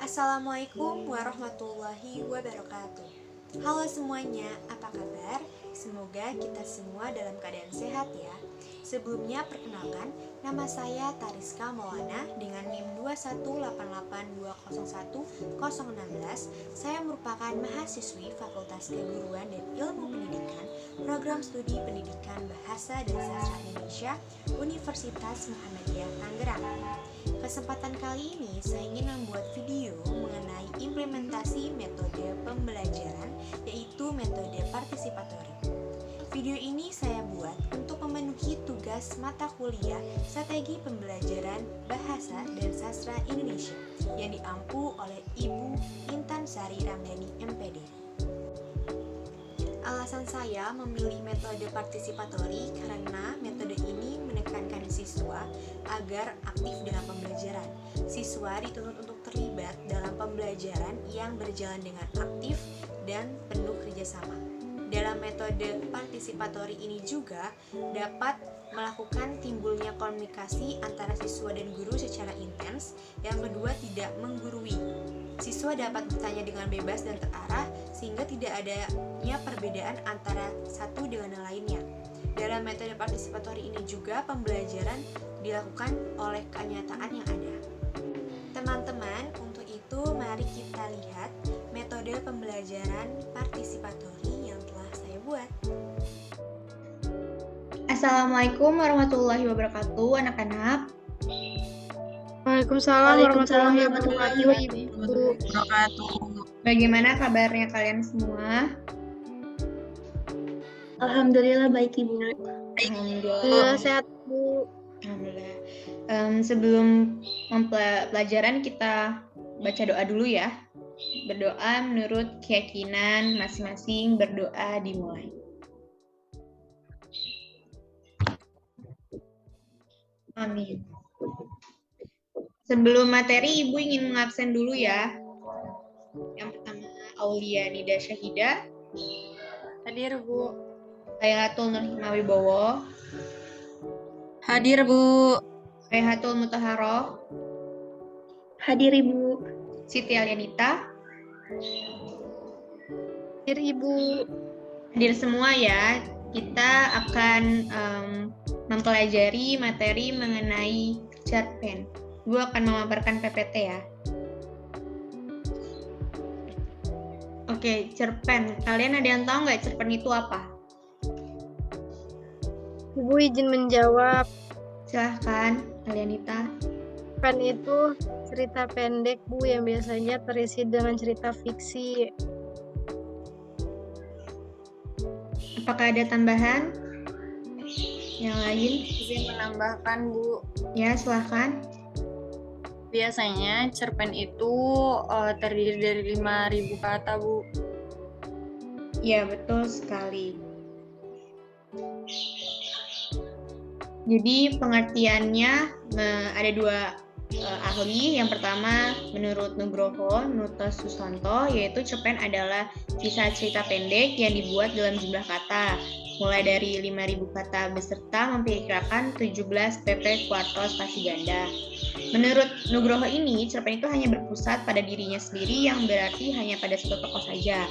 Assalamualaikum warahmatullahi wabarakatuh. Halo semuanya, apa kabar? Semoga kita semua dalam keadaan sehat ya. Sebelumnya perkenalkan, nama saya Tariska Maulana dengan NIM 21882010016. Saya merupakan mahasiswi Fakultas Keguruan dan Ilmu Pendidikan, Program Studi Pendidikan Bahasa dan Sastra Indonesia, Universitas Muhammadiyah Tangerang. Kesempatan kali ini saya ingin membuat video mengenai implementasi metode pembelajaran, yaitu metode partisipatori. Video ini saya buat untuk memenuhi tugas mata kuliah Strategi Pembelajaran Bahasa dan Sastra Indonesia yang diampu oleh Ibu Intan Sari Ramdhani MPD. Alasan saya memilih metode partisipatori karena metode ini menekankan siswa agar aktif dalam pembelajaran. Siswa dituntut untuk terlibat dalam pembelajaran yang berjalan dengan aktif dan penuh kerjasama. Dalam metode partisipatori ini juga dapat melakukan timbulnya komunikasi antara siswa dan guru secara intens. Yang kedua, tidak menggurui. Siswa dapat bertanya dengan bebas dan terarah sehingga tidak adanya perbedaan antara satu dengan yang lainnya. Dalam metode partisipatori ini juga pembelajaran dilakukan oleh kenyataan yang ada. Teman-teman, untuk itu mari kita lihat metode pembelajaran partisipatori yang telah saya buat. Assalamualaikum warahmatullahi wabarakatuh, anak-anak. Waalaikumsalam warahmatullahi wabarakatuh, Ibu. Bagaimana kabarnya kalian semua? Alhamdulillah baik, Ibu. Alhamdulillah. Sehat, Bu. Alhamdulillah. Sebelum pelajaran kita baca doa dulu ya. Berdoa menurut keyakinan masing-masing, berdoa dimulai. Amin. Sebelum materi, Ibu ingin mengabsen dulu ya. Yang pertama, Aulia Nida Syahida. Hadir, Bu. Khailatul Nur Himawibowo. Hadir, Bu. Rehatul Mutaharoh. Hadir, Ibu. Siti Alianita. Hadir, Ibu. Hadir semua ya. Kita akan mempelajari materi mengenai cerpen. Ibu akan memaparkan PPT ya. Oke, cerpen. Kalian ada yang tahu nggak cerpen itu apa? Ibu izin menjawab. Silahkan, Alianita. Cerpen itu cerita pendek, Bu, yang biasanya terisi dengan cerita fiksi. Apakah ada tambahan? Yang lain? Izin menambahkan, Bu. Ya, silahkan. Biasanya cerpen itu terdiri dari 5.000 kata, Bu. Ya, betul sekali. Jadi pengertiannya ada dua ahli. Yang pertama menurut Nugroho Nuto Susanto, yaitu cerpen adalah kisah cerita pendek yang dibuat dalam jumlah kata, mulai dari 5.000 kata beserta memperkirakan 17 pp kuartal spasi ganda. Menurut Nugroho ini, cerpen itu hanya berpusat pada dirinya sendiri yang berarti hanya pada satu tokoh saja.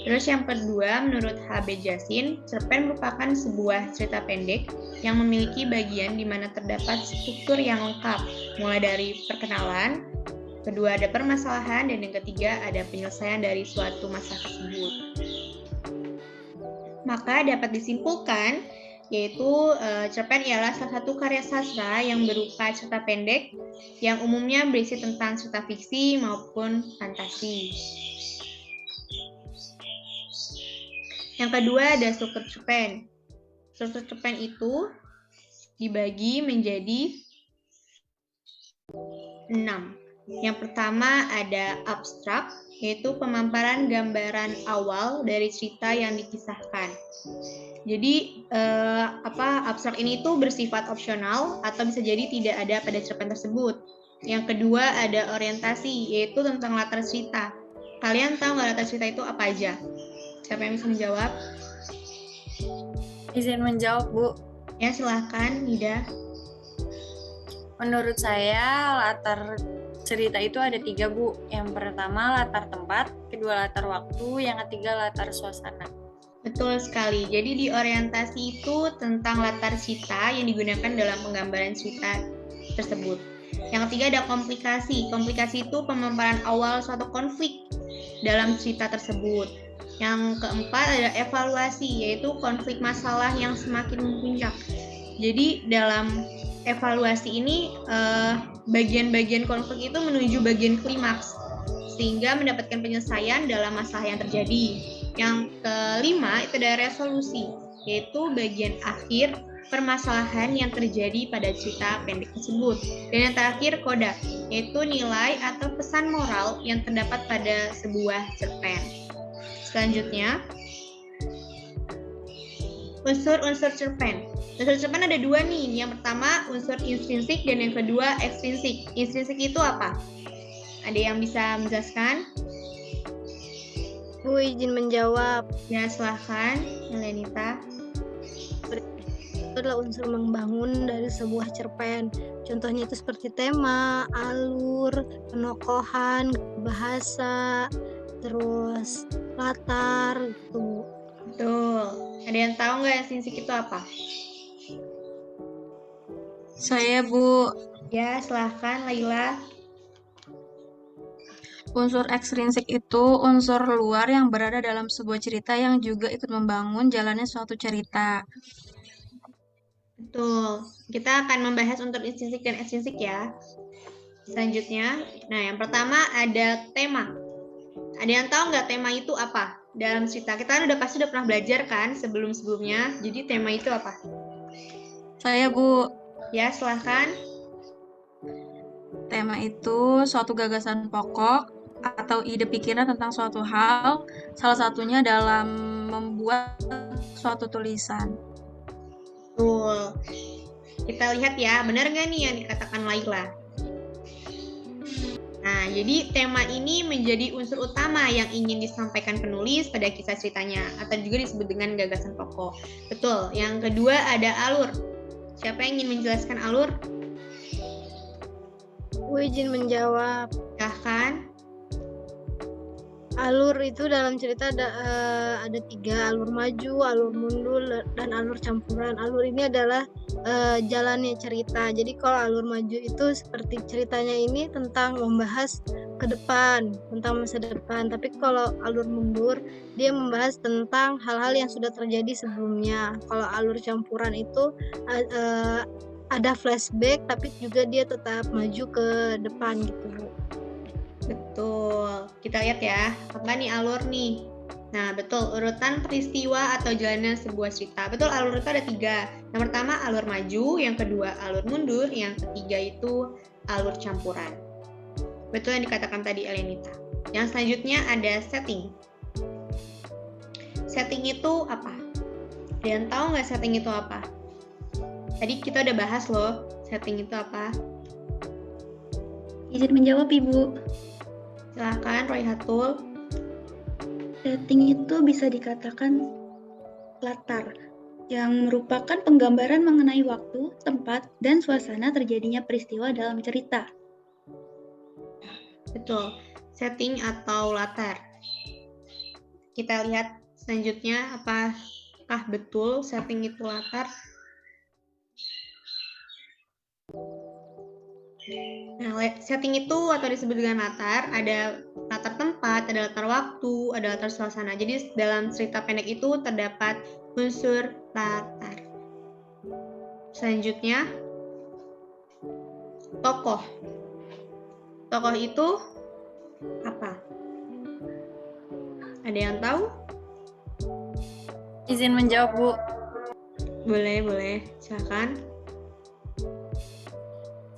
Terus yang kedua, menurut H.B. Jasin, cerpen merupakan sebuah cerita pendek yang memiliki bagian di mana terdapat struktur yang lengkap, mulai dari perkenalan, kedua ada permasalahan, dan yang ketiga ada penyelesaian dari suatu masalah tersebut. Maka dapat disimpulkan, yaitu cerpen ialah salah satu karya sastra yang berupa cerita pendek yang umumnya berisi tentang cerita fiksi maupun fantasi. Yang kedua ada struktur cerpen. Struktur cerpen itu dibagi menjadi 6. Yang pertama ada abstrak, yaitu pemaparan gambaran awal dari cerita yang dikisahkan. Jadi abstrak ini tuh bersifat opsional atau bisa jadi tidak ada pada cerpen tersebut. Yang kedua ada orientasi, yaitu tentang latar cerita. Kalian tahu nggak latar cerita itu apa aja? Siapa yang bisa menjawab? Izin menjawab, Bu. Ya, silahkan, Nida. Menurut saya, latar cerita itu ada 3, Bu. Yang pertama latar tempat, kedua latar waktu, yang ketiga latar suasana. Betul sekali. Jadi di orientasi itu tentang latar cerita yang digunakan dalam penggambaran cerita tersebut. Yang ketiga ada komplikasi. Komplikasi itu pemaparan awal suatu konflik dalam cerita tersebut. Yang keempat ada evaluasi, yaitu konflik masalah yang semakin memuncak. Jadi dalam evaluasi ini bagian-bagian konflik itu menuju bagian klimaks sehingga mendapatkan penyelesaian dalam masalah yang terjadi. Yang kelima itu ada resolusi, yaitu bagian akhir permasalahan yang terjadi pada cerita pendek tersebut. Dan yang terakhir koda, yaitu nilai atau pesan moral yang terdapat pada sebuah cerpen. Selanjutnya, unsur-unsur cerpen. Unsur cerpen ada 2 nih. Yang pertama unsur intrinsik dan yang kedua ekstrinsik. Intrinsik itu apa? Ada yang bisa menjelaskan? Bu izin menjawab. Ya, silahkan, Elenita. Itu adalah unsur membangun dari sebuah cerpen. Contohnya itu seperti tema, alur, penokohan, bahasa, terus latar gitu. Betul. Ada yang tahu nggak ekstrinsik itu apa? Saya, Bu. Ya, silahkan, Laila. Unsur ekstrinsik itu unsur luar yang berada dalam sebuah cerita yang juga ikut membangun jalannya suatu cerita. Betul. Kita akan membahas unsur intrinsik dan ekstrinsik ya. Selanjutnya, nah yang pertama ada tema. Ada yang tahu nggak tema itu apa dalam cerita? Kita kan pasti udah pernah belajar kan sebelum-sebelumnya. Jadi tema itu apa? Saya, Bu. Ya, silahkan. Tema itu suatu gagasan pokok atau ide pikiran tentang suatu hal, salah satunya dalam membuat suatu tulisan. Betul. Kita lihat ya, benar nggak nih yang dikatakan Laila? Nah, jadi tema ini menjadi unsur utama yang ingin disampaikan penulis pada kisah ceritanya, atau juga disebut dengan gagasan pokok. Betul. Yang kedua ada alur. Siapa yang ingin menjelaskan alur? Bu izin menjawab. Silahkan. Alur itu dalam cerita ada 3, alur maju, alur mundur, dan alur campuran. Alur ini adalah jalannya cerita. Jadi kalau alur maju itu seperti ceritanya ini tentang membahas ke depan, tentang masa depan. Tapi kalau alur mundur, dia membahas tentang hal-hal yang sudah terjadi sebelumnya. Kalau alur campuran itu ada flashback, tapi juga dia tetap maju ke depan gitu, Bu. Betul. Kita lihat ya, apa nih alur nih? Nah, betul, urutan peristiwa atau jalannya sebuah cerita. Betul, alur itu ada 3. Yang pertama alur maju, yang kedua alur mundur, yang ketiga itu alur campuran. Betul yang dikatakan tadi Elenita. Yang selanjutnya ada setting. Setting itu apa? Ada yang tahu nggak setting itu apa? Tadi kita udah bahas loh, setting itu apa? Izin menjawab, Ibu. Silahkan, Royhatul. Setting itu bisa dikatakan latar, yang merupakan penggambaran mengenai waktu, tempat, dan suasana terjadinya peristiwa dalam cerita. Betul, setting atau latar. Kita lihat selanjutnya, apakah betul setting itu latar? Nah, setting itu atau disebut dengan latar, ada latar tempat, ada latar waktu, ada latar suasana. Jadi dalam cerita pendek itu terdapat unsur latar. Selanjutnya, tokoh. Tokoh itu apa? Ada yang tahu? Izin menjawab, Bu. Boleh. Silakan.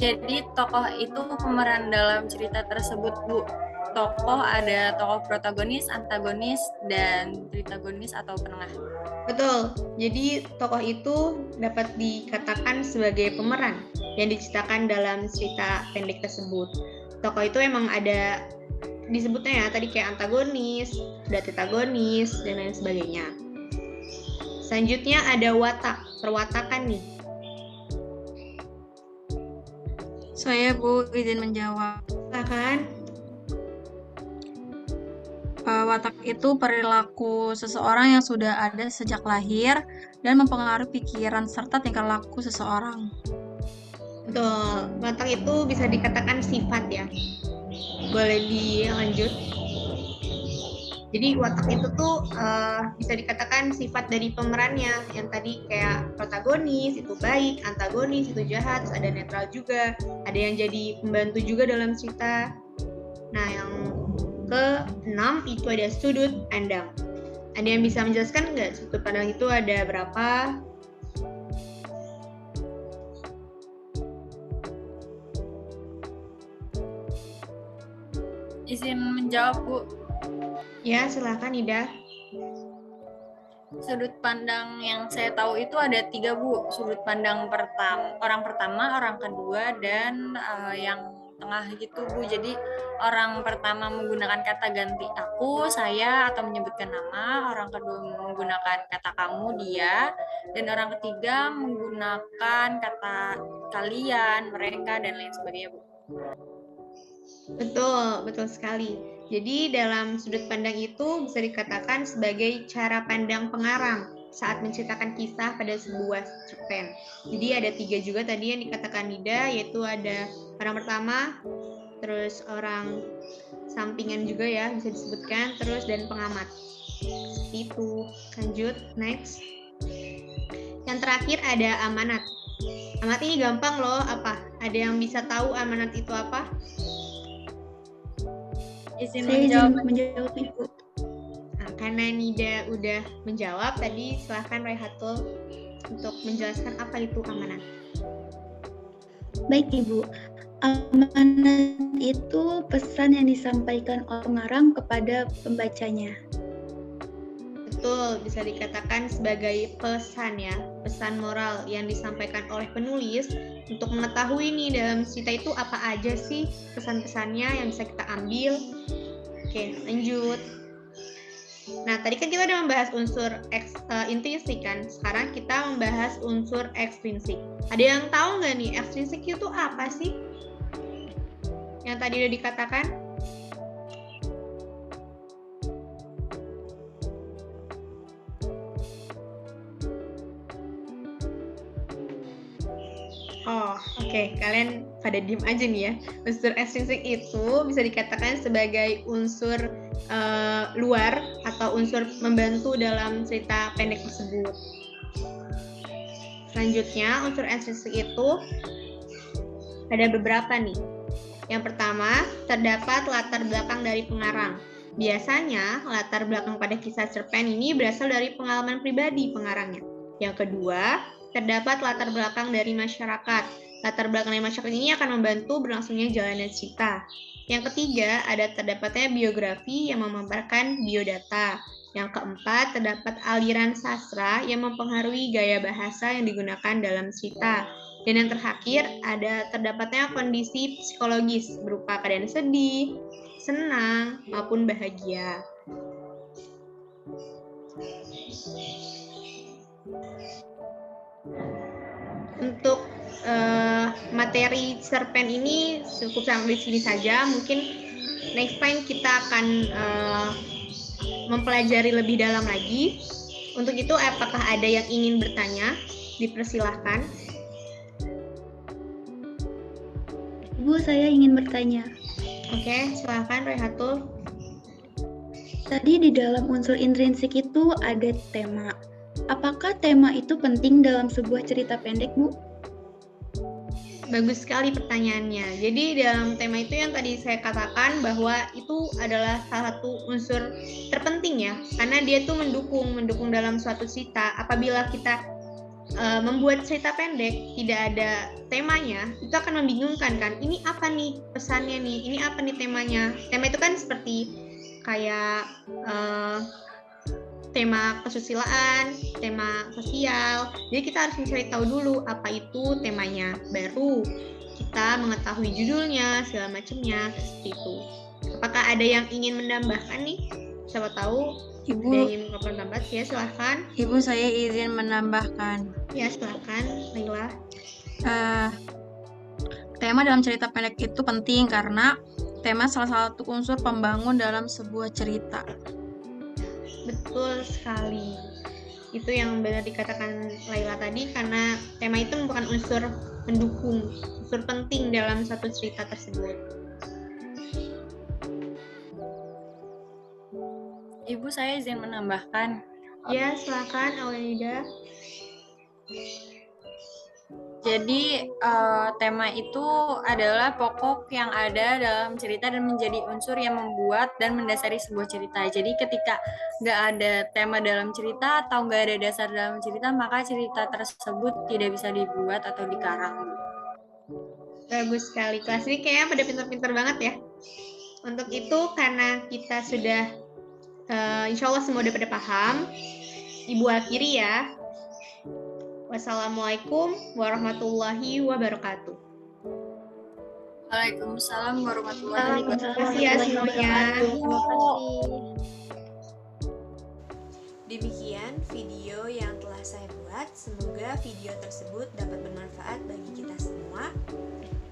Jadi tokoh itu pemeran dalam cerita tersebut, Bu. Tokoh ada tokoh protagonis, antagonis, dan tritagonis atau penengah. Betul. Jadi tokoh itu dapat dikatakan sebagai pemeran yang diceritakan dalam cerita pendek tersebut. Tokoh itu emang ada disebutnya ya tadi kayak antagonis, ada tritagonis, dan lain sebagainya. Selanjutnya ada watak, perwatakan nih. Saya, Bu, izin menjawab. silakan. Watak itu perilaku seseorang yang sudah ada sejak lahir dan mempengaruhi pikiran serta tingkah laku seseorang. Betul, watak itu bisa dikatakan sifat ya. Boleh dilanjut. Jadi watak itu tuh bisa dikatakan sifat dari pemerannya. Yang tadi kayak protagonis itu baik, antagonis itu jahat, terus ada netral juga, ada yang jadi pembantu juga dalam cerita. Nah, yang ke-6 itu ada sudut pandang. Ada yang bisa menjelaskan nggak sudut pandang itu ada berapa? Izin menjawab, Bu. Ya, silakan Ida. Sudut pandang yang saya tahu itu ada 3, Bu. Sudut pandang orang pertama, orang kedua, dan yang tengah gitu, Bu. Jadi orang pertama menggunakan kata ganti aku, saya, atau menyebutkan nama. Orang kedua menggunakan kata kamu, dia. Dan orang ketiga menggunakan kata kalian, mereka, dan lain sebagainya, Bu. Betul sekali. Jadi dalam sudut pandang itu bisa dikatakan sebagai cara pandang pengarang saat menceritakan kisah pada sebuah cerpen. Jadi ada 3 juga tadi yang dikatakan Nida, yaitu ada orang pertama, terus orang sampingan juga ya bisa disebutkan, terus dan pengamat. Seperti itu. Lanjut, next. Yang terakhir ada amanat. Amanat ini gampang loh, apa? Ada yang bisa tahu amanat itu apa? Izin Saya menjawab. menjawab Ibu. Nah, karena Nida udah menjawab tadi, silahkan Raihatul untuk menjelaskan apa itu amanat. Baik Ibu, amanat itu pesan yang disampaikan oleh pengarang kepada pembacanya. Betul, bisa dikatakan sebagai pesan ya, pesan moral yang disampaikan oleh penulis untuk mengetahui nih dalam cerita itu apa aja sih pesan-pesannya yang bisa kita ambil. Oke, lanjut. Nah, tadi kan kita udah membahas unsur intrinsik kan, sekarang kita membahas unsur ekstrinsik. Ada yang tahu nggak nih ekstrinsik itu apa sih? Yang tadi udah dikatakan? Oh, oke. Kalian pada diem aja nih ya. Unsur ekstrinsik itu bisa dikatakan sebagai unsur luar atau unsur membantu dalam cerita pendek tersebut. Selanjutnya, unsur ekstrinsik itu ada beberapa nih. Yang pertama, terdapat latar belakang dari pengarang. Biasanya, latar belakang pada kisah cerpen ini berasal dari pengalaman pribadi pengarangnya. Yang kedua, terdapat latar belakang dari masyarakat. Latar belakang dari masyarakat ini akan membantu berlangsungnya jalannya cerita. Yang ketiga, ada terdapatnya biografi yang memaparkan biodata. Yang keempat, terdapat aliran sastra yang mempengaruhi gaya bahasa yang digunakan dalam cerita. Dan yang terakhir, ada terdapatnya kondisi psikologis berupa keadaan sedih, senang, maupun bahagia. Untuk materi cerpen ini cukup sampai sini saja. Mungkin next time kita akan mempelajari lebih dalam lagi. Untuk itu, apakah ada yang ingin bertanya? Dipersilahkan. Ibu, saya ingin bertanya. Oke, silakan Raihatul. Tadi di dalam unsur intrinsik itu ada tema. Apakah tema itu penting dalam sebuah cerita pendek, Bu? Bagus sekali pertanyaannya. Jadi dalam tema itu yang tadi saya katakan bahwa itu adalah salah satu unsur terpenting ya, karena dia tuh mendukung dalam suatu cerita. Apabila kita membuat cerita pendek tidak ada temanya, itu akan membingungkan kan. Ini apa nih pesannya nih? Ini apa nih temanya? Tema itu kan seperti kayak tema kesusilaan, tema sosial. Jadi kita harus mencari tahu dulu apa itu temanya. Baru kita mengetahui judulnya, segala macamnya, seperti itu. Apakah ada yang ingin menambahkan nih? Siapa tahu ada yang ingin menambah? Ya, silahkan. Ibu, saya izin menambahkan. Ya, silahkan, Laila. Tema dalam cerita pendek itu penting karena tema salah satu unsur pembangun dalam sebuah cerita. Betul sekali. Itu yang benar dikatakan Laila tadi, karena tema itu merupakan unsur mendukung, unsur penting dalam satu cerita tersebut. Ibu, saya izin menambahkan. Ya, silakan Aulia. Jadi tema itu adalah pokok yang ada dalam cerita dan menjadi unsur yang membuat dan mendasari sebuah cerita. Jadi ketika nggak ada tema dalam cerita atau nggak ada dasar dalam cerita, maka cerita tersebut tidak bisa dibuat atau dikarang. Bagus sekali. Kelas ini kayaknya pada pintar-pintar banget ya. Untuk itu, karena kita sudah, insya Allah semua udah pada paham, Ibu akhiri ya. Wassalamualaikum warahmatullahi wabarakatuh. Waalaikumsalam warahmatullahi Terima kasih ya semuanya. Terima kasih. Demikian video yang telah saya buat. Semoga video tersebut dapat bermanfaat bagi kita semua.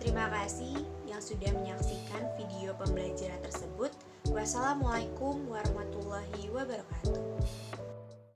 Terima kasih yang sudah menyaksikan video pembelajaran tersebut. Wassalamualaikum warahmatullahi wabarakatuh.